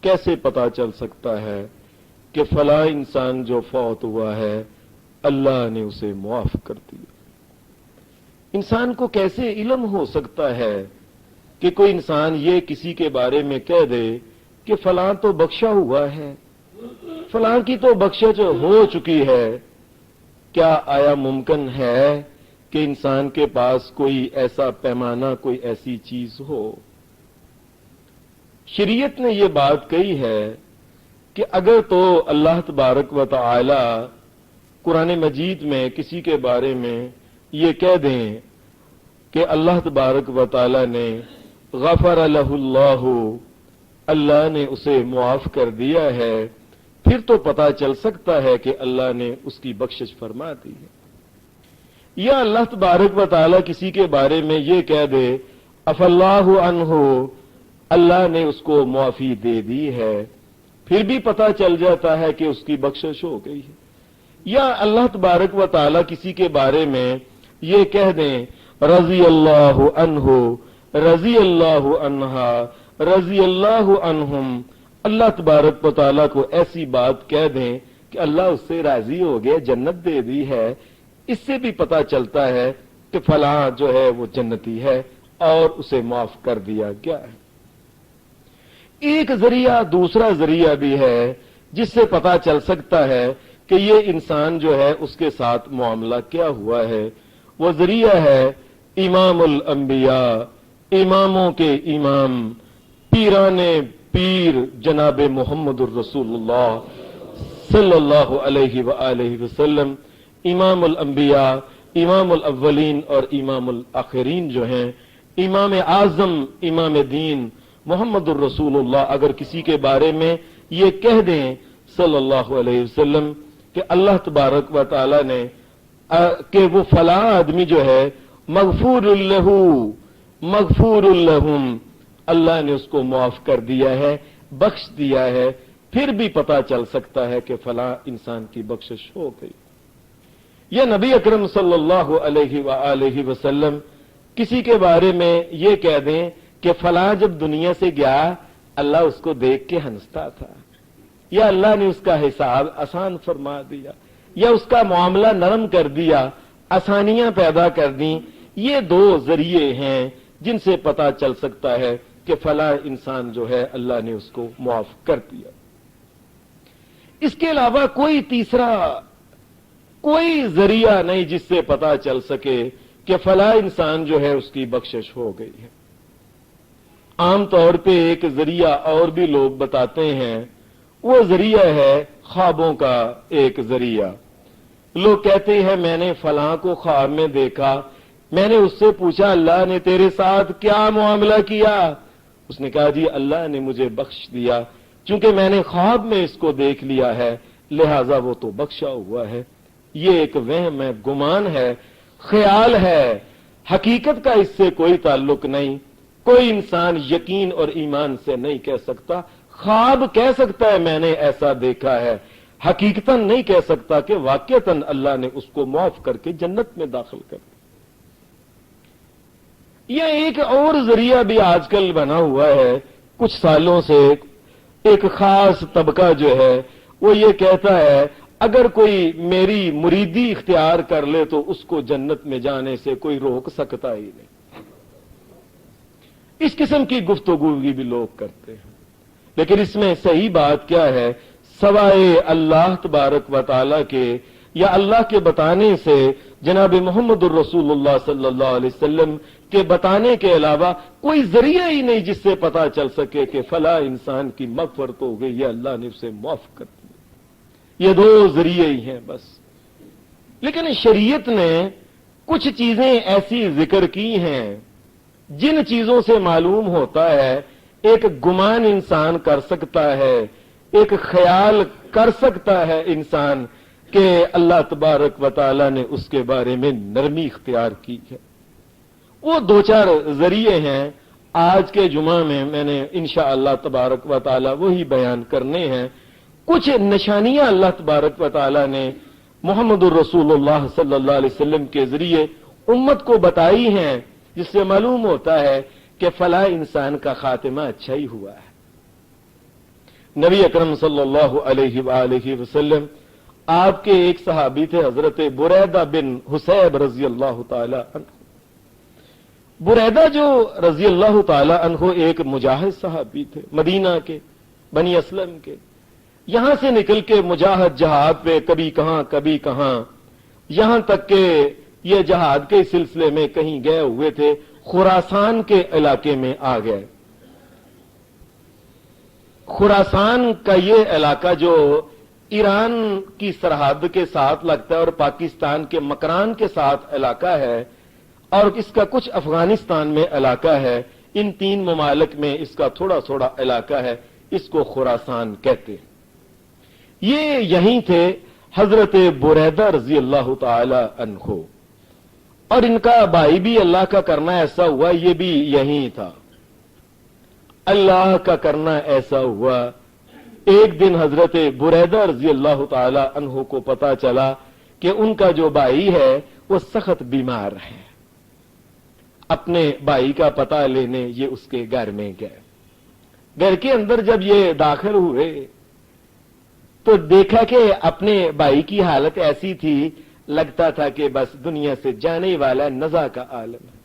کیسے پتا چل سکتا ہے کہ فلاں انسان جو فوت ہوا ہے اللہ نے اسے معاف کر دیا؟ انسان کو کیسے علم ہو سکتا ہے کہ کوئی انسان یہ کسی کے بارے میں کہہ دے کہ فلاں تو بخشا ہوا ہے، فلاں کی تو بخشش ہو چکی ہے؟ کیا آیا ممکن ہے کہ انسان کے پاس کوئی ایسا پیمانہ، کوئی ایسی چیز ہو؟ شریعت نے یہ بات کہی ہے کہ اگر تو اللہ تبارک و تعالی قرآن مجید میں کسی کے بارے میں یہ کہہ دیں کہ اللہ تبارک و تعالی نے غفر لہ اللہ، اللہ نے اسے معاف کر دیا ہے، پھر تو پتا چل سکتا ہے کہ اللہ نے اس کی بخشش فرما دی ہے۔ یا اللہ تبارک و تعالی کسی کے بارے میں یہ کہہ دے عفا اللہ عنہ، اللہ نے اس کو معافی دے دی ہے، پھر بھی پتا چل جاتا ہے کہ اس کی بخشش ہو گئی ہے۔ یا اللہ تبارک و تعالی کسی کے بارے میں یہ کہہ دیں رضی اللہ عنہ، رضی اللہ عنہا، رضی اللہ عنہم، اللہ تبارک و تعالی کو ایسی بات کہہ دیں کہ اللہ اس سے راضی ہو گیا، جنت دے دی ہے، اس سے بھی پتا چلتا ہے کہ فلاں جو ہے وہ جنتی ہے اور اسے معاف کر دیا گیا ہے۔ ایک ذریعہ دوسرا ذریعہ بھی ہے جس سے پتا چل سکتا ہے کہ یہ انسان جو ہے اس کے ساتھ معاملہ کیا ہوا ہے، وہ ذریعہ ہے امام الانبیاء، اماموں کے امام، پیران پیر جناب محمد الرسول اللہ صلی اللہ علیہ وآلہ وسلم، امام الانبیاء، امام الاولین اور امام الآخرین جو ہیں، امام اعظم، امام دین محمد الرسول اللہ اگر کسی کے بارے میں یہ کہہ دیں صلی اللہ علیہ وسلم کہ اللہ تبارک و تعالی نے کہ وہ فلاں آدمی جو ہے مغفور لہ، مغفور لہم، اللہ نے اس کو معاف کر دیا ہے، بخش دیا ہے، پھر بھی پتا چل سکتا ہے کہ فلاں انسان کی بخشش ہو گئی۔ یا نبی اکرم صلی اللہ علیہ وآلہ وسلم کسی کے بارے میں یہ کہہ دیں کہ فلاں جب دنیا سے گیا اللہ اس کو دیکھ کے ہنستا تھا، یا اللہ نے اس کا حساب آسان فرما دیا، یا اس کا معاملہ نرم کر دیا، آسانیاں پیدا کر دیں۔ یہ دو ذریعے ہیں جن سے پتا چل سکتا ہے کہ فلاں انسان جو ہے اللہ نے اس کو معاف کر دیا۔ اس کے علاوہ کوئی تیسرا کوئی ذریعہ نہیں جس سے پتا چل سکے کہ فلاں انسان جو ہے اس کی بخشش ہو گئی ہے۔ عام طور پہ ایک ذریعہ اور بھی لوگ بتاتے ہیں، وہ ذریعہ ہے خوابوں کا ایک ذریعہ۔ لوگ کہتے ہیں میں نے فلاں کو خواب میں دیکھا، میں نے اس سے پوچھا اللہ نے تیرے ساتھ کیا معاملہ کیا؟ اس نے کہا جی اللہ نے مجھے بخش دیا، چونکہ میں نے خواب میں اس کو دیکھ لیا ہے لہذا وہ تو بخشا ہوا ہے۔ یہ ایک وہم ہے، گمان ہے، خیال ہے، حقیقت کا اس سے کوئی تعلق نہیں۔ کوئی انسان یقین اور ایمان سے نہیں کہہ سکتا، خواب کہہ سکتا ہے میں نے ایسا دیکھا ہے، حقیقتاً نہیں کہہ سکتا کہ واقعتاً اللہ نے اس کو معاف کر کے جنت میں داخل کر دیا۔ یہ ایک اور ذریعہ بھی آج کل بنا ہوا ہے، کچھ سالوں سے ایک خاص طبقہ جو ہے وہ یہ کہتا ہے اگر کوئی میری مریدی اختیار کر لے تو اس کو جنت میں جانے سے کوئی روک سکتا ہی نہیں۔ اس قسم کی گفتگو بھی لوگ کرتے ہیں، لیکن اس میں صحیح بات کیا ہے؟ سوائے اللہ تبارک و تعالی کے یا اللہ کے بتانے سے، جناب محمد الرسول اللہ صلی اللہ علیہ وسلم کے بتانے کے علاوہ کوئی ذریعہ ہی نہیں جس سے پتا چل سکے کہ فلاں انسان کی مغفرت ہو گئی یا اللہ نے اسے معاف کر دیا۔ یہ دو ذریعے ہی ہیں بس۔ لیکن شریعت نے کچھ چیزیں ایسی ذکر کی ہیں جن چیزوں سے معلوم ہوتا ہے ایک گمان انسان کر سکتا ہے، ایک خیال کر سکتا ہے انسان کہ اللہ تبارک و تعالی نے اس کے بارے میں نرمی اختیار کی ہے۔ وہ دو چار ذریعے ہیں، آج کے جمعہ میں نے انشاءاللہ تبارک و تعالی وہی بیان کرنے ہیں۔ کچھ نشانیاں اللہ تبارک و تعالی نے محمد الرسول اللہ صلی اللہ علیہ وسلم کے ذریعے امت کو بتائی ہیں جس سے معلوم ہوتا ہے کہ فلاں انسان کا خاتمہ اچھا ہی ہوا ہے۔ نبی اکرم صلی اللہ علیہ وآلہ وسلم آپ کے ایک صحابی تھے حضرت بریدہ بن حسیب رضی اللہ تعالی عنہ. بریدہ جو رضی اللہ تعالی عنہ ایک مجاہد صحابی تھے مدینہ کے بنی اسلم کے. یہاں سے نکل کے مجاہد جہاد پہ کبھی کہاں یہاں تک کہ یہ جہاد کے سلسلے میں کہیں گئے ہوئے تھے خراسان کے علاقے میں آ گئے. خراسان کا یہ علاقہ جو ایران کی سرحد کے ساتھ لگتا ہے اور پاکستان کے مکران کے ساتھ علاقہ ہے اور اس کا کچھ افغانستان میں علاقہ ہے. ان تین ممالک میں اس کا تھوڑا تھوڑا علاقہ ہے. اس کو خراسان کہتے ہیں. یہ یہیں تھے حضرت بریدہ رضی اللہ تعالی عنہ اور ان کا بھائی بھی اللہ کا کرنا ایسا ہوا یہ بھی یہیں تھا. اللہ کا کرنا ایسا ہوا ایک دن حضرت بریدہ رضی اللہ تعالی عنہ کو پتا چلا کہ ان کا جو بھائی ہے وہ سخت بیمار ہے. اپنے بھائی کا پتہ لینے یہ اس کے گھر میں گئے. گھر کے اندر جب یہ داخل ہوئے تو دیکھا کہ اپنے بھائی کی حالت ایسی تھی لگتا تھا کہ بس دنیا سے جانے والا نزا کا عالم ہے.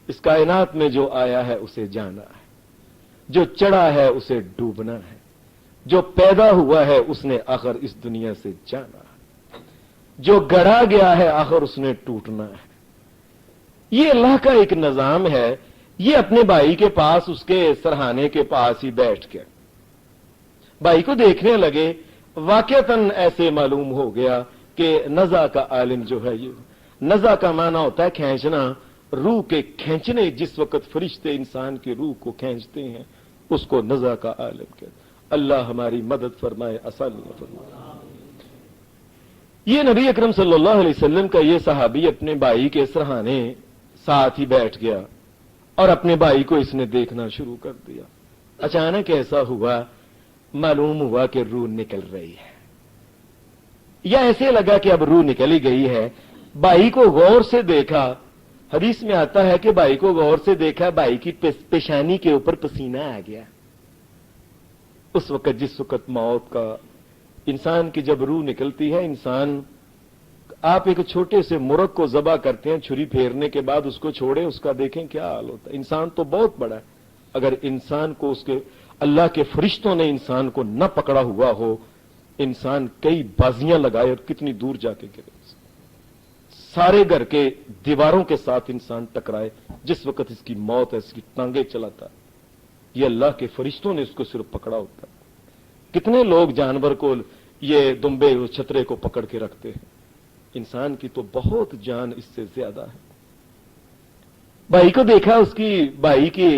اس کائنات میں جو آیا ہے اسے جانا ہے, جو چڑھا ہے اسے ڈوبنا ہے, جو پیدا ہوا ہے اس نے آخر اس دنیا سے جانا ہے, جو گڑا گیا ہے آخر اس نے ٹوٹنا ہے. یہ اللہ کا ایک نظام ہے. یہ اپنے بھائی کے پاس اس کے سرہانے کے پاس ہی بیٹھ کے بھائی کو دیکھنے لگے. واقعتاً ایسے معلوم ہو گیا کہ نزا کا عالم جو ہے یہ نزا کا معنی ہوتا ہے کھینچنا, روح کے کھینچنے. جس وقت فرشتے انسان کی روح کو کھینچتے ہیں اس کو نزا کا عالم کہتے ہیں. اللہ ہماری مدد فرمائے, آسانی فرمائے. یہ نبی اکرم صلی اللہ علیہ وسلم کا یہ صحابی اپنے بھائی کے سرہانے ساتھ ہی بیٹھ گیا اور اپنے بھائی کو اس نے دیکھنا شروع کر دیا. اچانک ایسا ہوا معلوم ہوا کہ روح نکل رہی ہے, یا ایسے لگا کہ اب روح نکلی گئی ہے. بھائی کو غور سے دیکھا. حدیث میں آتا ہے کہ بھائی کو غور سے دیکھا, بھائی کی پیشانی کے اوپر پسینہ آ گیا. اس وقت جس وقت موت کا انسان کی جب روح نکلتی ہے, انسان آپ ایک چھوٹے سے مرغ کو ذبح کرتے ہیں, چھری پھیرنے کے بعد اس کو چھوڑیں, اس کا دیکھیں کیا حال ہوتا ہے. انسان تو بہت بڑا ہے, اگر انسان کو اس کے اللہ کے فرشتوں نے انسان کو نہ پکڑا ہوا ہو, انسان کئی بازیاں لگائے اور کتنی دور جا کے گرے, سارے گھر کے دیواروں کے ساتھ انسان ٹکرائے. جس وقت اس کی موت ہے, اس کی ٹانگیں چلاتا ہے, یہ اللہ کے فرشتوں نے اس کو صرف پکڑا ہوتا ہے. کتنے لوگ جانور کو یہ دمبے چھترے کو پکڑ کے رکھتے ہیں, انسان کی تو بہت جان اس سے زیادہ ہے. بھائی کو دیکھا, اس کی بھائی کی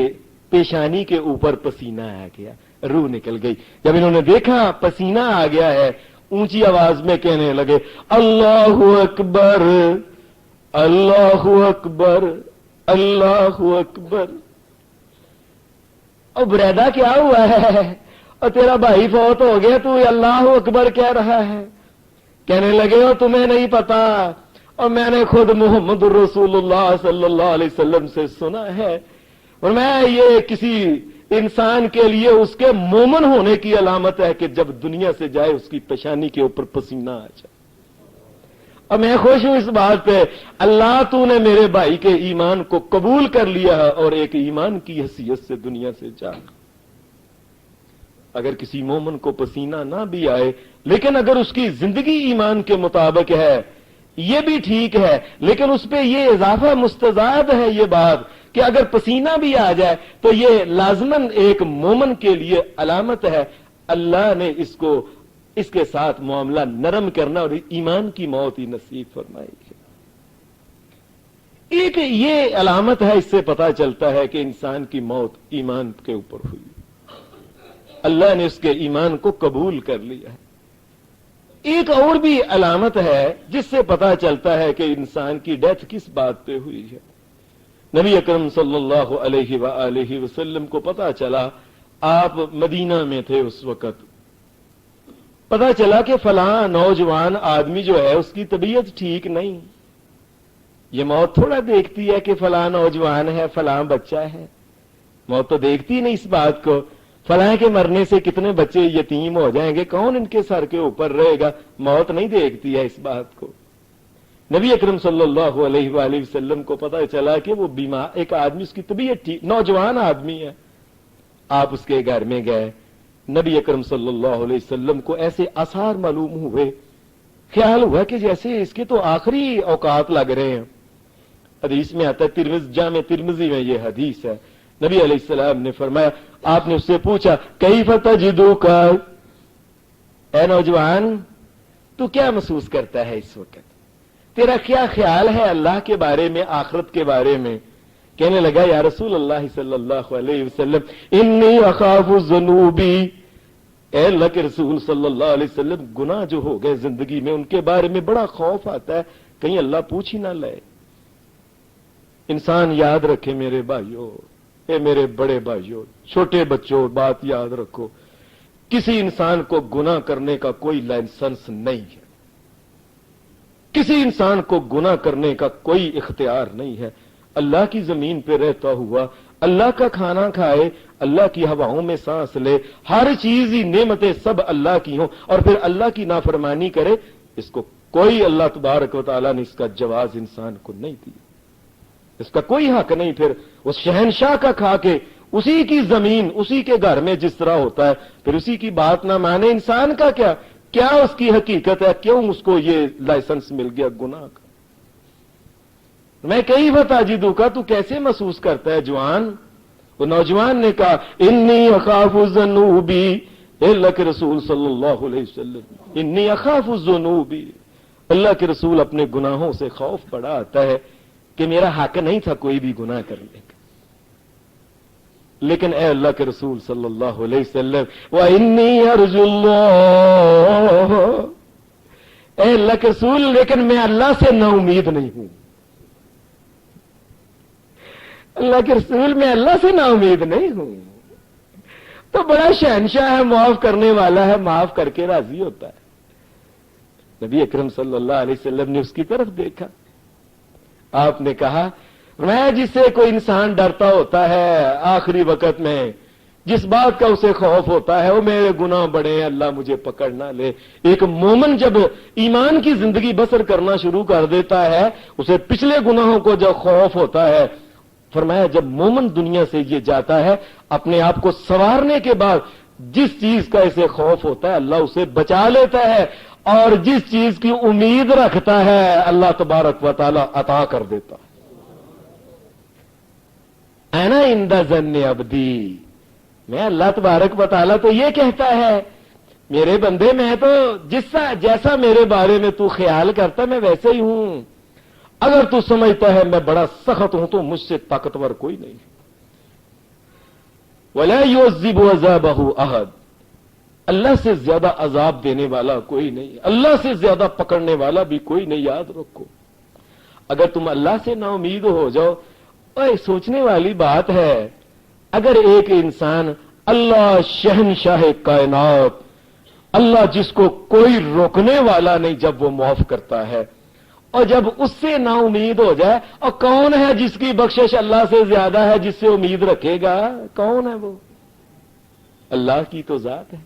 پیشانی کے اوپر پسینہ آ گیا, روح نکل گئی. جب انہوں نے دیکھا پسینہ آ گیا ہے, اونچی آواز میں کہنے لگے اللہ اکبر اللہ اکبر اللہ اکبر. اور بریدہ کیا ہوا ہے, اور تیرا بھائی فوت ہو گیا, تو اللہ اکبر کہہ رہا ہے. کہنے لگے اور تمہیں نہیں پتا, اور میں نے خود محمد رسول اللہ صلی اللہ علیہ وسلم سے سنا ہے, اور میں یہ کسی انسان کے لیے اس کے مومن ہونے کی علامت ہے کہ جب دنیا سے جائے اس کی پیشانی کے اوپر پسینہ آ جائے. اور میں خوش ہوں اس بات پہ, اللہ تو نے میرے بھائی کے ایمان کو قبول کر لیا ہے اور ایک ایمان کی حیثیت سے دنیا سے جا. اگر کسی مومن کو پسینہ نہ بھی آئے, لیکن اگر اس کی زندگی ایمان کے مطابق ہے یہ بھی ٹھیک ہے, لیکن اس پہ یہ اضافہ مستزاد ہے یہ بات کہ اگر پسینہ بھی آ جائے تو یہ لازماً ایک مومن کے لیے علامت ہے اللہ نے اس کو اس کے ساتھ معاملہ نرم کرنا اور ایمان کی موت ہی نصیب فرمائی ہے. ایک یہ علامت ہے, اس سے پتا چلتا ہے کہ انسان کی موت ایمان کے اوپر ہوئی, اللہ نے اس کے ایمان کو قبول کر لیا ہے. ایک اور بھی علامت ہے جس سے پتا چلتا ہے کہ انسان کی ڈیتھ کس بات پہ ہوئی ہے. نبی اکرم صلی اللہ علیہ وآلہ وسلم کو پتا چلا, آپ مدینہ میں تھے اس وقت, پتا چلا کہ فلاں نوجوان آدمی جو ہے اس کی طبیعت ٹھیک نہیں. یہ موت تھوڑا دیکھتی ہے کہ فلاں نوجوان ہے فلاں بچہ ہے, موت تو دیکھتی نہیں اس بات کو. فلاں کے مرنے سے کتنے بچے یتیم ہو جائیں گے، کون ان کے سر کے اوپر رہے گا؟ موت نہیں دیکھتی ہے اس بات کو۔ نبی اکرم صلی اللہ علیہ وآلہ وسلم کو پتہ چلا کہ وہ بیمار ایک آدمی، اس کی طبیعت ٹھیک، نوجوان آدمی ہے، آپ اس کے گھر میں گئے، نبی اکرم صلی اللہ علیہ وسلم کو ایسے آثار معلوم ہوئے، خیال ہوا کہ جیسے اس کے تو آخری اوقات لگ رہے ہیں۔ حدیث میں آتا ہے، جامع ترمذی میں یہ حدیث ہے، نبی علیہ السلام نے فرمایا، آپ نے اس سے پوچھا کیف تجدک، اے نوجوان تو کیا محسوس کرتا ہے اس وقت، تیرا کیا خیال ہے اللہ کے بارے میں، آخرت کے بارے میں؟ کہنے لگا، یا رسول اللہ صلی اللہ علیہ وسلم انی اخاف الذنوبی، اے اللہ کے رسول صلی اللہ علیہ وسلم گناہ جو ہو گئے زندگی میں ان کے بارے میں بڑا خوف آتا ہے، کہیں اللہ پوچھ ہی نہ لے۔ انسان یاد رکھے میرے بھائیوں، اے میرے بڑے بھائیوں، چھوٹے بچوں، بات یاد رکھو، کسی انسان کو گناہ کرنے کا کوئی لائسنس نہیں ہے، کسی انسان کو گناہ کرنے کا کوئی اختیار نہیں ہے۔ اللہ کی زمین پہ رہتا ہوا اللہ کا کھانا کھائے، اللہ کی ہواؤں میں سانس لے، ہر چیز ہی نعمتیں سب اللہ کی ہوں، اور پھر اللہ کی نافرمانی کرے، اس کو کوئی اللہ تبارک و تعالیٰ نے اس کا جواز انسان کو نہیں دیا، اس کا کوئی حق نہیں۔ پھر اس شہنشاہ کا کھا کے اسی کی زمین اسی کے گھر میں جس طرح ہوتا ہے، پھر اسی کی بات نہ مانے، انسان کا کیا اس کی حقیقت ہے، کیوں اس کو یہ لائسنس مل گیا گناہ کا؟ میں کئی بتا جدو کا تو کیسے محسوس کرتا ہے جوان؟ وہ نوجوان نے کہا انی اخاف الذنوبی، اے اللہ کے رسول صلی اللہ علیہ وسلم انی اخاف الذنوبی، اللہ کے رسول اپنے گناہوں سے خوف بڑا آتا ہے کہ میرا حق نہیں تھا کوئی بھی گناہ کرنے کا، لیکن اے اللہ کے رسول صلی اللہ علیہ وسلم وانی ارجو اللہ، اے اللہ کے رسول لیکن میں اللہ سے نا امید نہیں ہوں، اللہ کے رسول میں اللہ سے نا امید نہیں ہوں۔ تو بڑا شہنشاہ ہے، معاف کرنے والا ہے، معاف کر کے راضی ہوتا ہے۔ نبی اکرم صلی اللہ علیہ وسلم نے اس کی طرف دیکھا، آپ نے کہا میں جس سے کوئی انسان ڈرتا ہوتا ہے آخری وقت میں، جس بات کا اسے خوف ہوتا ہے وہ میرے گناہ بڑے ہیں، اللہ مجھے پکڑ نہ لے۔ ایک مومن جب ایمان کی زندگی بسر کرنا شروع کر دیتا ہے، اسے پچھلے گناہوں کو جب خوف ہوتا ہے، فرمایا جب مومن دنیا سے یہ جاتا ہے اپنے آپ کو سنوارنے کے بعد جس چیز کا اسے خوف ہوتا ہے اللہ اسے بچا لیتا ہے، اور جس چیز کی امید رکھتا ہے اللہ تبارک و تعالی عطا کر دیتا ہے۔ انا عند ظن عبدی، میں اللہ تبارک و تعالی تو یہ کہتا ہے میرے بندے میں تو جیسا میرے بارے میں تو خیال کرتا میں ویسے ہی ہوں، اگر تو سمجھتا ہے میں بڑا سخت ہوں تو مجھ سے طاقتور کوئی نہیں۔ وَلَا يُعَذِّبُ عَذَابَهُ أَحَدٌ، اللہ سے زیادہ عذاب دینے والا کوئی نہیں، اللہ سے زیادہ پکڑنے والا بھی کوئی نہیں، یاد رکھو۔ اگر تم اللہ سے نا امید ہو جاؤ، اور سوچنے والی بات ہے، اگر ایک انسان اللہ شہنشاہ کائنات، اللہ جس کو کوئی روکنے والا نہیں، جب وہ معاف کرتا ہے، اور جب اس سے نا امید ہو جائے، اور کون ہے جس کی بخشش اللہ سے زیادہ ہے جس سے امید رکھے گا؟ کون ہے وہ؟ اللہ کی تو ذات ہے۔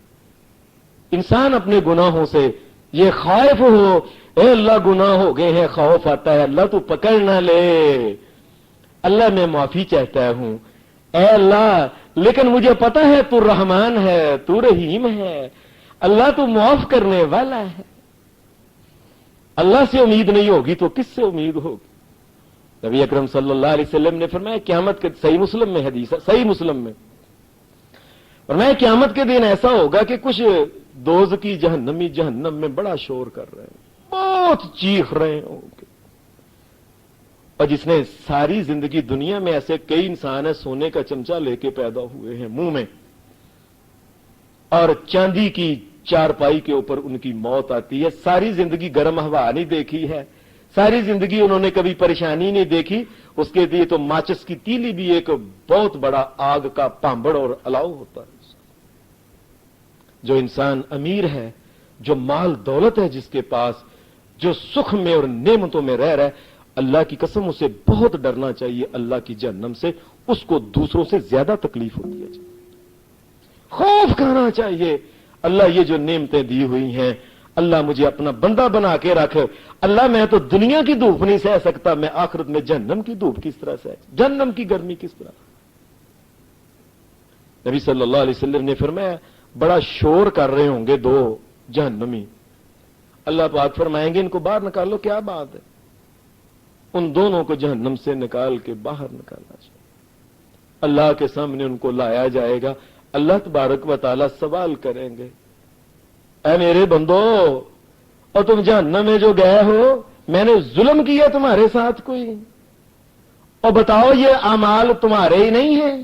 انسان اپنے گناہوں سے یہ خائف ہو، اے اللہ گناہ ہو گئے ہیں، خوف آتا ہے اللہ تو پکڑ نہ لے، اللہ میں معافی چاہتا ہوں، اے اللہ لیکن مجھے پتا ہے تو رحمان ہے، تو رحیم ہے، اللہ تو معاف کرنے والا ہے۔ اللہ سے امید نہیں ہوگی تو کس سے امید ہوگی؟ نبی اکرم صلی اللہ علیہ وسلم نے فرمایا قیامت کے صحیح مسلم میں حدیث ہے، صحیح مسلم میں فرمایا قیامت کے دن ایسا ہوگا کہ کچھ دوزخی جہنمی جہنم میں بڑا شور کر رہے ہیں، بہت چیخ رہے ہوں گے، اور جس نے ساری زندگی دنیا میں ایسے کئی انسان ہیں سونے کا چمچہ لے کے پیدا ہوئے ہیں منہ میں، اور چاندی کی چارپائی کے اوپر ان کی موت آتی ہے، ساری زندگی گرم ہوا نہیں دیکھی ہے، ساری زندگی انہوں نے کبھی پریشانی نہیں دیکھی، اس کے لیے تو ماچس کی تیلی بھی ایک بہت بڑا آگ کا پامبڑ اور الاؤ ہوتا ہے۔ جو انسان امیر ہے، جو مال دولت ہے جس کے پاس، جو سکھ میں اور نعمتوں میں رہ رہا ہے، اللہ کی قسم اسے بہت ڈرنا چاہیے اللہ کی جہنم سے، اس کو دوسروں سے زیادہ تکلیف ہوتی ہے۔ خوف کھانا چاہیے اللہ یہ جو نعمتیں دی ہوئی ہیں اللہ مجھے اپنا بندہ بنا کے رکھ. اللہ میں تو دنیا کی دھوپ نہیں سہ سکتا, میں آخرت میں جہنم کی دھوپ کس طرح سہ, جہنم کی گرمی کس طرح. نبی صلی اللہ علیہ وسلم نے فرمایا بڑا شور کر رہے ہوں گے دو جہنمی, اللہ پاک فرمائیں گے ان کو باہر نکالو, کیا بات ہے, ان دونوں کو جہنم سے نکال کے باہر نکالنا چاہیے. اللہ کے سامنے ان کو لایا جائے گا, اللہ تبارک و تعالی سوال کریں گے اے میرے بندو, اور تم جہنم میں جو گئے ہو میں نے ظلم کیا تمہارے ساتھ کوئی, اور بتاؤ یہ اعمال تمہارے ہی نہیں ہیں,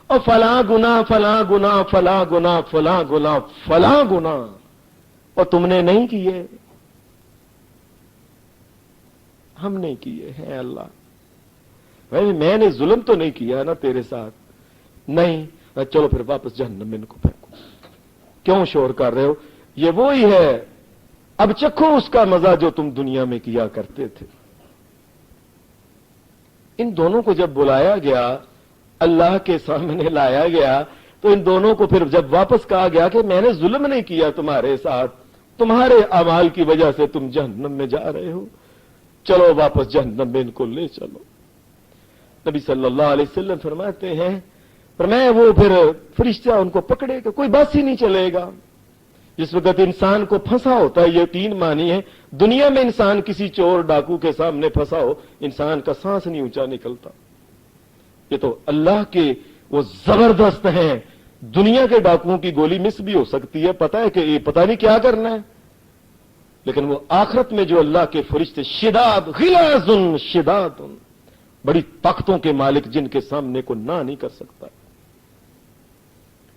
اور فلاں گناہ فلاں گناہ فلاں گناہ فلاں گناہ فلاں گناہ اور تم نے نہیں کیے, ہم نے کیے ہیں اللہ. میں نے ظلم تو نہیں کیا نا تیرے ساتھ, نہیں, چلو پھر واپس جہنم میں ان کو پھینکو, کیوں شور کر رہے ہو, یہ وہی ہے, اب چکھو اس کا مزہ جو تم دنیا میں کیا کرتے تھے. ان دونوں کو جب بلایا گیا اللہ کے سامنے لایا گیا تو ان دونوں کو پھر جب واپس کہا گیا کہ میں نے ظلم نہیں کیا تمہارے ساتھ, تمہارے اعمال کی وجہ سے تم جہنم میں جا رہے ہو, چلو واپس جہنم میں ان کو لے چلو. نبی صلی اللہ علیہ وسلم فرماتے ہیں فرمایا وہ پھر فرشتہ ان کو پکڑے گا, کوئی بس ہی نہیں چلے گا. جس وقت انسان کو پھنسا ہوتا ہے, یہ 3 معنی ہے, دنیا میں انسان کسی چور ڈاکو کے سامنے پھنسا ہو انسان کا سانس نہیں اونچا نکلتا. یہ تو اللہ کے وہ زبردست ہیں, دنیا کے ڈاکوؤں کی گولی مس بھی ہو سکتی ہے, پتا ہے کہ یہ پتہ نہیں کیا کرنا ہے, لیکن وہ آخرت میں جو اللہ کے فرشتے شداد غلاظ شداد, بڑی طاقتوں کے مالک جن کے سامنے کو نہ نہیں کر سکتا,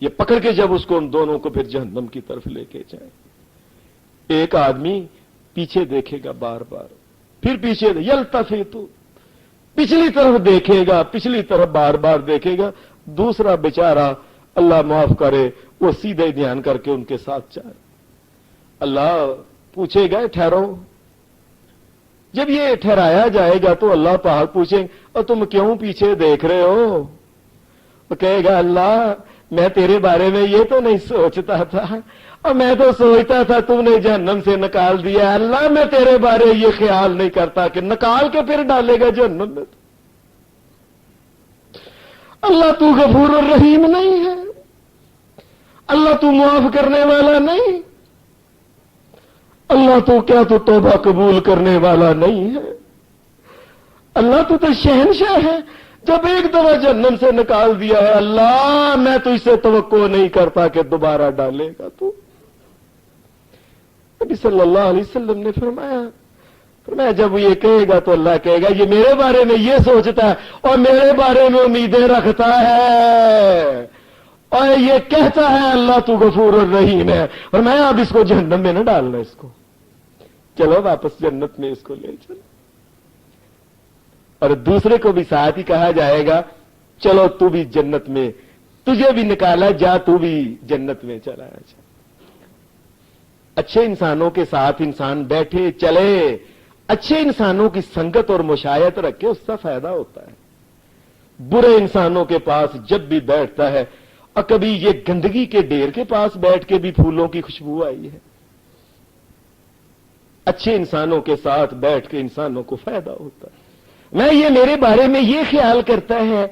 یہ پکڑ کے جب اس کو ان دونوں کو پھر جہنم کی طرف لے کے جائیں. ایک آدمی پیچھے دیکھے گا بار بار, پھر پیچھے یلتفت, پچھلی طرف دیکھے گا, پچھلی طرف بار بار دیکھے گا. دوسرا بیچارہ اللہ معاف کرے وہ سیدھے دھیان کر کے ان کے ساتھ جائے. اللہ پوچھے گا ٹھہرو, جب یہ ٹھہرایا جائے گا تو اللہ پاک پوچھیں اور تم کیوں پیچھے دیکھ رہے ہو, وہ کہے گا اللہ میں تیرے بارے میں یہ تو نہیں سوچتا تھا, اور میں تو سوچتا تھا تم نے جہنم سے نکال دیا, اللہ میں تیرے بارے یہ خیال نہیں کرتا کہ نکال کے پھر ڈالے گا جہنم میں. اللہ تو غفور الرحیم نہیں ہے, اللہ تو معاف کرنے والا نہیں, اللہ تو کیا تو توبہ قبول کرنے والا نہیں ہے, اللہ تو شہنشاہ ہے. جب ایک دفعہ جہنم سے نکال دیا ہے اللہ میں تو اسے توقع نہیں کرتا کہ دوبارہ ڈالے گا تو. نبی صلی اللہ علیہ وسلم نے فرمایا جب یہ کہے گا تو اللہ کہے گا یہ میرے بارے میں یہ سوچتا ہے اور میرے بارے میں امیدیں رکھتا ہے, اور یہ کہتا ہے اللہ تو غفور الرحیم ہے, اور میں اب اس کو جہنم میں نہ ڈالنا, اس کو چلو واپس جنت میں اس کو لے چلو. اور دوسرے کو بھی ساتھ ہی کہا جائے گا چلو تو بھی جنت میں, تجھے بھی نکالا جا, تو بھی جنت میں چلا جا. اچھے انسانوں کے ساتھ انسان بیٹھے چلے, اچھے انسانوں کی سنگت اور مشایعت رکھے, اس کا فائدہ ہوتا ہے. برے انسانوں کے پاس جب بھی بیٹھتا ہے, اور کبھی یہ گندگی کے ڈھیر کے پاس بیٹھ کے بھی پھولوں کی خوشبو آئی ہے, اچھے انسانوں کے ساتھ بیٹھ کے انسانوں کو فائدہ ہوتا ہے. میں یہ میرے بارے میں یہ خیال کرتا ہے,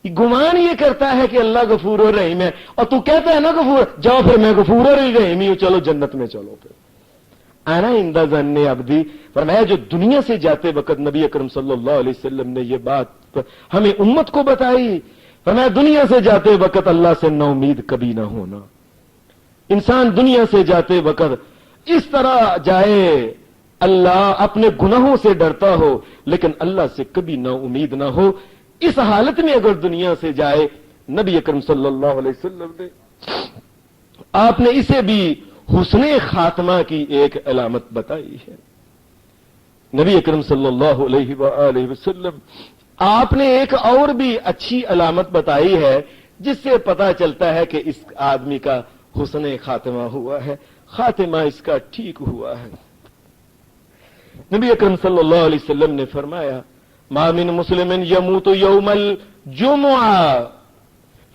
گمان یہ کرتا ہے کہ اللہ غفور و رحیم ہے, اور تو کہتا ہے نا غفور, جاؤ پھر میں غفور و رحیم ہوں, چلو جنت میں چلو. پھر آنا اندہ ظن عبدی, فرمایا جو دنیا سے جاتے وقت نبی اکرم صلی اللہ علیہ وسلم نے یہ بات ہمیں امت کو بتائی, فرمایا دنیا سے جاتے وقت اللہ سے نا امید کبھی نہ ہونا. انسان دنیا سے جاتے وقت اس طرح جائے اللہ اپنے گناہوں سے ڈرتا ہو لیکن اللہ سے کبھی نا امید نہ ہو. اس حالت میں اگر دنیا سے جائے, نبی اکرم صلی اللہ علیہ وسلم نے آپ نے اسے بھی حسن خاتمہ کی ایک علامت بتائی ہے. نبی اکرم صلی اللہ علیہ وآلہ وسلم آپ نے ایک اور بھی اچھی علامت بتائی ہے جس سے پتا چلتا ہے کہ اس آدمی کا حسن خاتمہ ہوا ہے, خاتمہ اس کا ٹھیک ہوا ہے. نبی اکرم صلی اللہ علیہ وسلم نے فرمایا ما من مسلم یموت یوم الجمعہ,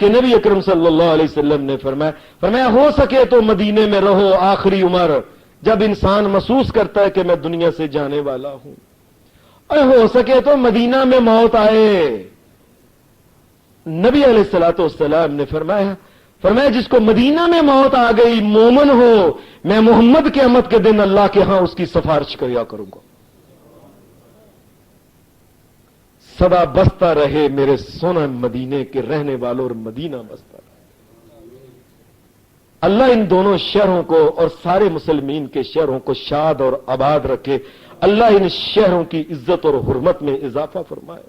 کہ نبی اکرم صلی اللہ علیہ وسلم نے فرمایا ہو سکے تو مدینے میں رہو آخری عمر، جب انسان محسوس کرتا ہے کہ میں دنیا سے جانے والا ہوں، اور ہو سکے تو مدینہ میں موت آئے۔ نبی علیہ الصلوۃ والسلام نے فرمایا جس کو مدینہ میں موت آ گئی، مومن ہو، میں محمد قیامت کے دن اللہ کے ہاں اس کی سفارش کیا کروں گا۔ سدا بستا رہے میرے سونا مدینے کے رہنے والوں، اور مدینہ بستا رہے۔ اللہ ان دونوں شہروں کو اور سارے مسلمین کے شہروں کو شاد اور آباد رکھے۔ اللہ ان شہروں کی عزت اور حرمت میں اضافہ فرمائے۔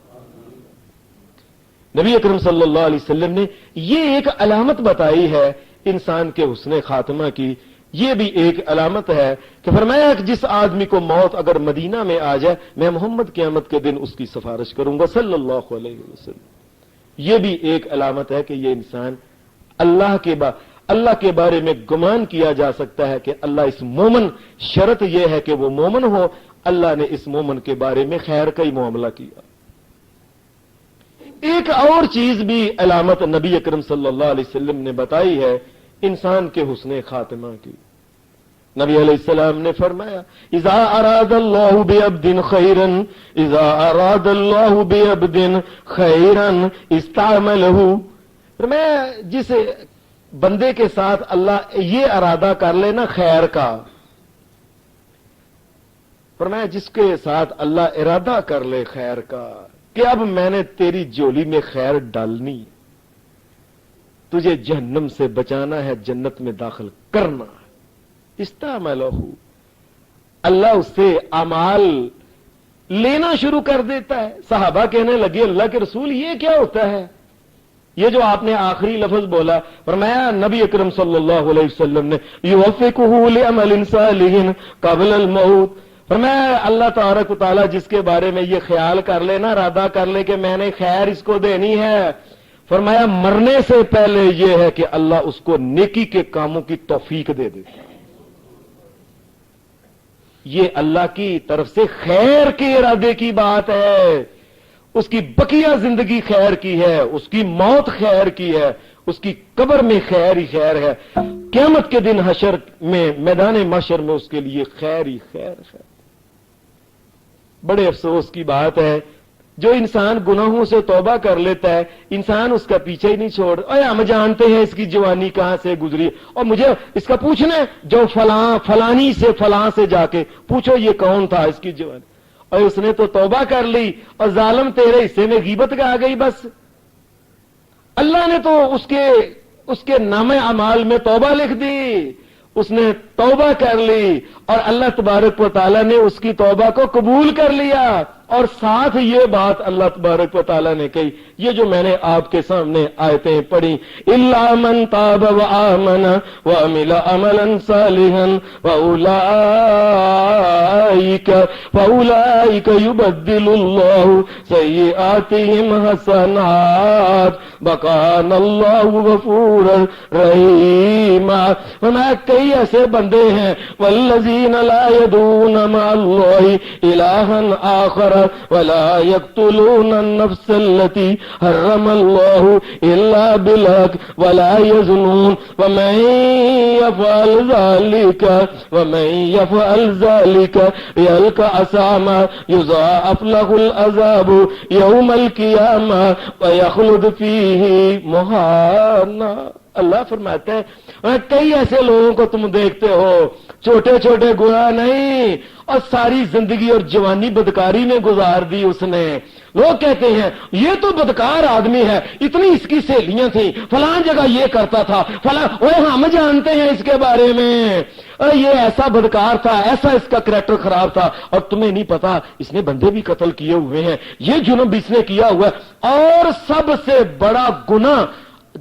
نبی اکرم صلی اللہ علیہ وسلم نے یہ ایک علامت بتائی ہے انسان کے حسن خاتمہ کی، یہ بھی ایک علامت ہے کہ فرمایا کہ جس آدمی کو موت اگر مدینہ میں آ جائے، میں محمد قیامت کے دن اس کی سفارش کروں گا صلی اللہ علیہ وسلم۔ یہ بھی ایک علامت ہے کہ یہ انسان اللہ کے بارے میں گمان کیا جا سکتا ہے کہ اللہ اس مومن، شرط یہ ہے کہ وہ مومن ہو، اللہ نے اس مومن کے بارے میں خیر کا ہی معاملہ کیا۔ ایک اور چیز بھی علامت نبی اکرم صلی اللہ علیہ وسلم نے بتائی ہے انسان کے حسن خاتمہ کی۔ نبی علیہ السلام نے فرمایا اذا اراد اللہ بعبد خیرا، اذا اراد اللہ بعبد خیرا استعملہ، فرمایا جس بندے کے ساتھ اللہ یہ ارادہ کر لینا خیر کا، فرمایا جس کے ساتھ اللہ ارادہ کر لے خیر کا کہ اب میں نے تیری جولی میں خیر ڈالنی، تجھے جہنم سے بچانا ہے، جنت میں داخل کرنا ہے، استعملہ، اللہ اس سے اعمال لینا شروع کر دیتا ہے۔ صحابہ کہنے لگے اللہ کے رسول یہ کیا ہوتا ہے؟ یہ جو آپ نے آخری لفظ بولا، فرمایا نبی اکرم صلی اللہ علیہ وسلم نے یوفقہ لعمل صالح قبل الموت، فرمایا اللہ تبارک و تعالیٰ جس کے بارے میں یہ خیال کر لے نا، ارادہ کر لے کہ میں نے خیر اس کو دینی ہے، فرمایا مرنے سے پہلے یہ ہے کہ اللہ اس کو نیکی کے کاموں کی توفیق دے دیتا ہے۔ یہ اللہ کی طرف سے خیر کے ارادے کی بات ہے، اس کی بقیہ زندگی خیر کی ہے، اس کی موت خیر کی ہے، اس کی قبر میں خیر ہی خیر ہے، قیامت کے دن حشر میں میدان محشر میں اس کے لیے خیر ہی خیر ہے۔ بڑے افسوس کی بات ہے جو انسان گناہوں سے توبہ کر لیتا ہے، انسان اس کا پیچھے ہی نہیں چھوڑ، اے ہم جانتے ہیں اس کی جوانی کہاں سے گزری، اور مجھے اس کا پوچھنا ہے جو فلانی سے فلاں سے جا کے پوچھو یہ کون تھا اس کی جوانی، اور اس نے تو توبہ کر لی، اور ظالم تیرے حصے میں غیبت آ گئی، بس اللہ نے تو اس کے نام اعمال میں توبہ لکھ دی، اس نے توبہ کر لی، اور اللہ تبارک و تعالیٰ نے اس کی توبہ کو قبول کر لیا، اور ساتھ یہ بات اللہ تبارک و تعالیٰ نے کہی، یہ جو میں نے آپ کے سامنے آیتیں پڑھی، الا من تاب وآمن وعمل عملا صالحا فاولئک یبدل اللہ سیئاتہم حسنات وکان اللہ غفورا رحیما۔ کئی ایسے بندے ہیں والذین لا يدعون مع اللہ الہا آخر ولا يقتلون النفس التي حرم الله إلا بالحق ولا يزنون ومن يفعل ذلك يلقى أثاما يضاعف له العذاب يوم القيامة ويخلد فيه مهانا۔ اللہ فرماتا ہے کئی ایسے لوگوں کو تم دیکھتے ہو چھوٹے چھوٹے گناہ نہیں اور ساری زندگی اور جوانی بدکاری میں گزار دی اس نے، لوگ کہتے ہیں یہ تو بدکار آدمی ہے، اتنی اس کی سہیلیاں تھیں، فلاں جگہ یہ کرتا تھا، فلاں ہم جانتے ہیں اس کے بارے میں، یہ ایسا بدکار تھا، ایسا اس کا کریکٹر خراب تھا، اور تمہیں نہیں پتا اس نے بندے بھی قتل کیے ہوئے ہیں، یہ جرم بھی اس نے کیا ہوا ہے، اور سب سے بڑا گناہ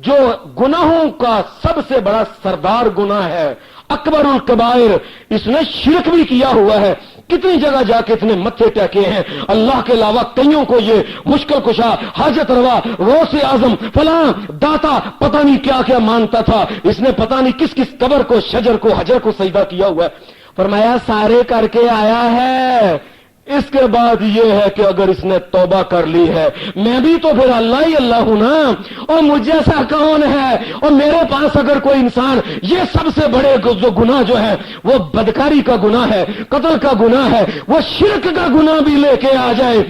جو گناہوں کا سب سے بڑا سردار گناہ ہے اکبر الکبائر، اس نے شرک بھی کیا ہوا ہے، کتنی جگہ جا کے اتنے متھے ٹیکے ہیں اللہ کے علاوہ، کئیوں کو یہ مشکل کشا، حاجت روا، غوث اعظم، فلاں داتا، پتہ نہیں کیا کیا مانتا تھا، اس نے پتہ نہیں کس کس قبر کو، شجر کو، حجر کو سجدہ کیا ہوا ہے۔ فرمایا سارے کر کے آیا ہے، اس کے بعد یہ ہے کہ اگر اس نے توبہ کر لی ہے، میں بھی تو پھر اللہ ہی اللہ ہوں نا، اور مجھ جیسا کون ہے، اور میرے پاس اگر کوئی انسان یہ سب سے بڑے جو گناہ جو ہے وہ بدکاری کا گناہ ہے، قتل کا گناہ ہے، وہ شرک کا گناہ بھی لے کے آ جائے،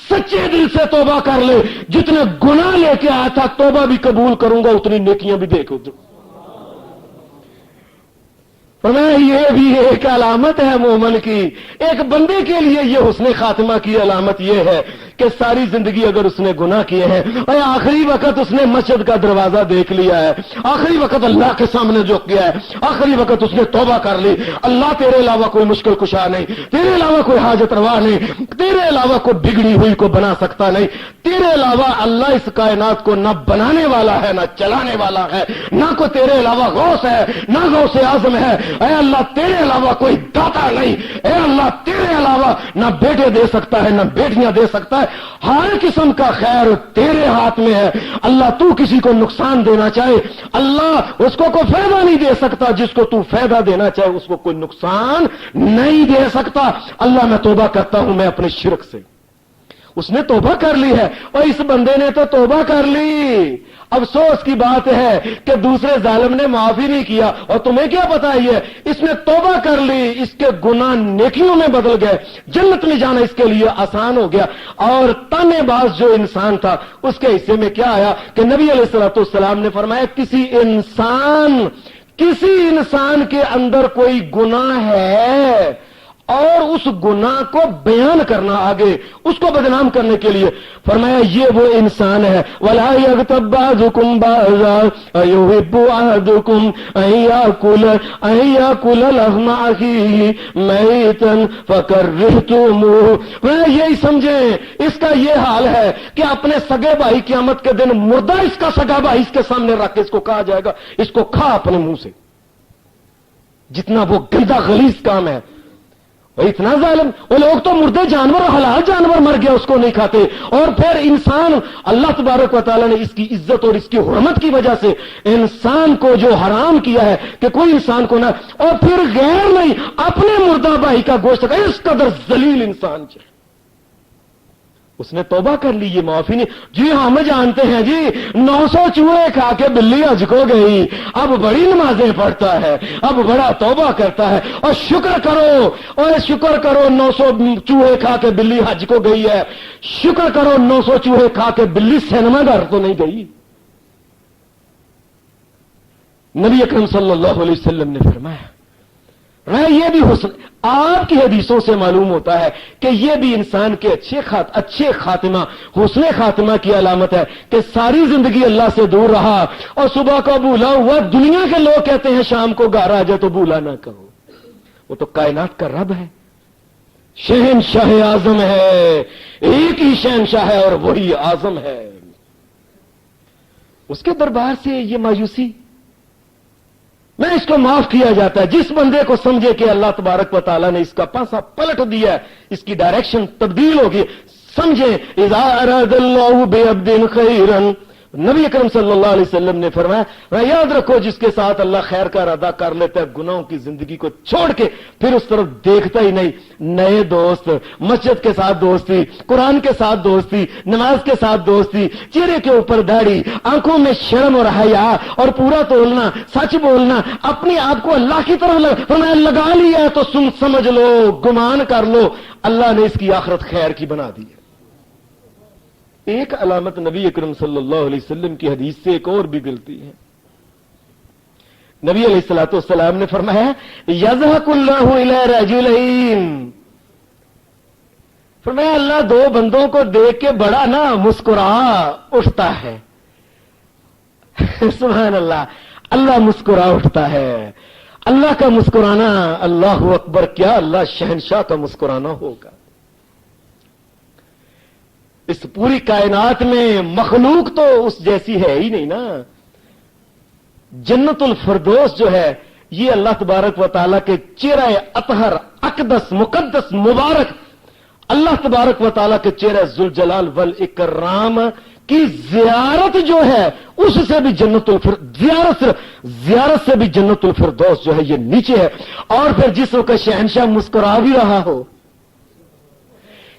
سچے دل سے توبہ کر لے، جتنے گناہ لے کے آیا تھا توبہ بھی قبول کروں گا، اتنی نیکیاں بھی دیکھو۔ یہ بھی ایک علامت ہے مومن کی، ایک بندے کے لیے یہ حسن خاتمہ کی علامت یہ ہے کہ ساری زندگی اگر اس نے گناہ کیے ہیں اور آخری وقت اس نے مسجد کا دروازہ دیکھ لیا ہے، آخری وقت اللہ کے سامنے جو کیا ہے، آخری وقت اس نے توبہ کر لی، اللہ تیرے علاوہ کوئی مشکل کشا نہیں، تیرے علاوہ کوئی حاجت روا نہیں، تیرے علاوہ کوئی بگڑی ہوئی کو بنا سکتا نہیں، تیرے علاوہ اللہ اس کائنات کو نہ بنانے والا ہے نہ چلانے والا ہے، نہ کوئی تیرے علاوہ غوث ہے نہ غوث اعظم ہے، اے اللہ تیرے علاوہ کوئی داتا نہیں، اے اللہ تیرے علاوہ نہ بیٹے دے سکتا ہے نہ بیٹیاں دے سکتا ہے، ہر قسم کا خیر تیرے ہاتھ میں ہے، اللہ تو کسی کو نقصان دینا چاہے اللہ اس کو کوئی فائدہ نہیں دے سکتا، جس کو تو فائدہ دینا چاہے اس کو کوئی نقصان نہیں دے سکتا۔ اللہ میں توبہ کرتا ہوں میں اپنے شرک سے۔ اس نے توبہ کر لی ہے، اور اس بندے نے تو توبہ کر لی، افسوس کی بات ہے کہ دوسرے ظالم نے معافی نہیں کیا، اور تمہیں کیا پتا یہ اس نے توبہ کر لی، اس کے گناہ نیکیوں میں بدل گئے، جنت میں جانا اس کے لیے آسان ہو گیا، اور تانے باز جو انسان تھا اس کے حصے میں کیا آیا کہ نبی علیہ الصلوۃ والسلام نے فرمایا کسی انسان کے اندر کوئی گناہ ہے اور اس گناہ کو بیان کرنا آگے اس کو بدنام کرنے کے لیے، فرمایا یہ وہ انسان ہے وَلَا يَغْتَبْ بَعْضُكُمْ بَعْضًا أَيُحِبُّ أَحَدُكُمْ أَن يَأْكُلَ لَحْمَ أَخِيهِ مَيْتًا فَكَرِّهْتُمُوهُ۔ یہی سمجھیں اس کا یہ حال ہے کہ اپنے سگے بھائی قیامت کے دن مردہ اس کا سگا بھائی اس کے سامنے رکھ کے اس کو کہا جائے گا اس کو کھا اپنے منہ سے، جتنا وہ گندا غلیظ کام ہے۔ اتنا ظالم، وہ لوگ تو مردے جانور حلال جانور مر گیا اس کو نہیں کھاتے، اور پھر انسان اللہ تبارک و تعالیٰ نے اس کی عزت اور اس کی حرمت کی وجہ سے انسان کو جو حرام کیا ہے کہ کوئی انسان کو نہ، اور پھر غیر نہیں اپنے مردہ بھائی کا گوشت کا، اس قدر ذلیل انسان جو اس نے توبہ کر لی، یہ معافی نہیں۔ جی ہاں ہم جانتے ہیں جی 900 چوہے کھا کے بلی حج کو گئی، اب بڑی نمازیں پڑھتا ہے، اب بڑا توبہ کرتا ہے، اور شکر کرو 900 چوہے کھا کے بلی حج کو گئی ہے، شکر کرو 900 چوہے کھا کے بلی سینما گھر تو نہیں گئی۔ نبی اکرم صلی اللہ علیہ وسلم نے فرمایا یہ بھی حسن، آپ کی حدیثوں سے معلوم ہوتا ہے کہ یہ بھی انسان کے اچھے خاتمہ حسن خاتمہ کی علامت ہے کہ ساری زندگی اللہ سے دور رہا، اور صبح کو بھولا ہوا، دنیا کے لوگ کہتے ہیں شام کو گھر آ جائے تو بھولا نہ کہو، وہ تو کائنات کا رب ہے، شہنشاہ اعظم ہے، ایک ہی شہنشاہ ہے اور وہی اعظم ہے، اس کے دربار سے یہ مایوسی میں اس کو معاف کیا جاتا ہے۔ جس بندے کو سمجھے کہ اللہ تبارک و تعالیٰ نے اس کا پاسا پلٹ دیا ہے، اس کی ڈائریکشن تبدیل ہوگی، سمجھیں اذا اراد اللہ بعبد خیرا، نبی اکرم صلی اللہ علیہ وسلم نے فرمایا یاد رکھو جس کے ساتھ اللہ خیر کا ارادہ کر لیتا ہے گناہوں کی زندگی کو چھوڑ کے پھر اس طرف دیکھتا ہی نہیں، نئے دوست، مسجد کے ساتھ دوستی، قرآن کے ساتھ دوستی، نماز کے ساتھ دوستی، چہرے کے اوپر داڑھی، آنکھوں میں شرم اور حیا اور پورا تولنا، سچ بولنا، اپنے آپ کو اللہ کی طرف لگا لیا ہے تو سمجھ لو، گمان کر لو اللہ نے اس کی آخرت خیر کی بنا دی ہے۔ ایک علامت نبی اکرم صلی اللہ علیہ وسلم کی حدیث سے ایک اور بھی ملتی ہے، نبی علیہ الصلوۃ والسلام نے فرمایا یضحک اللہ الی رجلین، فرمایا اللہ دو بندوں کو دیکھ کے بڑا نا مسکرا اٹھتا ہے، سبحان اللہ، اللہ مسکرا اٹھتا ہے، اللہ کا مسکرانا، اللہ اکبر، کیا اللہ شہنشاہ کا مسکرانا ہوگا۔ اس پوری کائنات میں مخلوق تو اس جیسی ہے ہی نہیں نا۔ جنت الفردوس جو ہے یہ اللہ تبارک و تعالیٰ کے چہرہ اطہر اقدس مقدس مبارک، اللہ تبارک و تعالیٰ کے چہرہ ذوالجلال والاکرام کی زیارت جو ہے اس سے بھی زیارت سے بھی جنت الفردوس جو ہے یہ نیچے ہے۔ اور پھر جس وقت شہنشاہ مسکرا بھی رہا ہو،